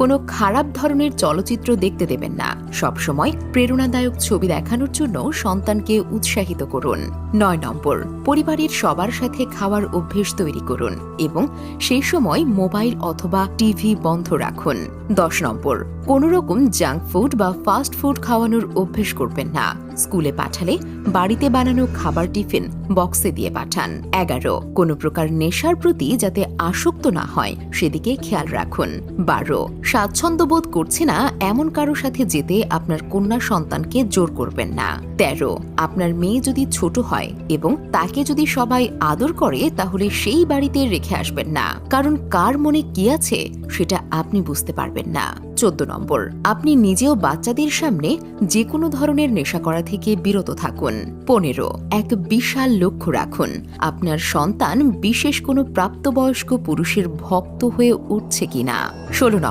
কোনো খারাপ ধরনের চলচ্চিত্র দেখতে দেবেন না। সবসময় প্রেরণাদায়ক ছবি দেখানোর জন্য সন্তানকে উৎসাহিত করুন। 9 নম্বর, পরিবারের সবার সাথে খাওয়ার অভ্যেস তৈরি করুন এবং সেই সময় মোবাইল অথবা টিভি বন্ধ রাখুন। 10 নম্বর, কোনো রকম জাঙ্ক ফুড বা ফাস্ট ফুড খাওয়ানোর অভ্যেস করবেন না। স্কুলে পাঠালে বাড়িতে বানানো খাবার টিফিন বক্সে দিয়ে পাঠান। 11, কোনো প্রকার নেশার প্রতি যাতে আসক্ত না হয় সেদিকে খেয়াল রাখুন। 12, স্বাচ্ছন্দ্য বোধ করছে না এমন কারো সাথে যেতে আপনার কন্যা সন্তানকে জোর করবেন না। 13, আপনার মেয়ে যদি ছোট হয় এবং তাকে যদি সবাই আদর করে তাহলে সেই বাড়িতে রেখে আসবেন না, কারণ কার মনে কি আছে সেটা আপনি বুঝতে পারবেন না। 14 নম্বর, আপনি নিজেও বাচ্চাদের সামনে যে কোনো ধরনের নেশা করা থেকে বিরত থাকুন। 15, এক বিশাল লক্ষ্য রাখুন, আপনার সন্তান বিশেষ কোনো প্রাপ্তবয়স্ক পুরুষের ভক্ত হয়ে উঠছে কিনা। 16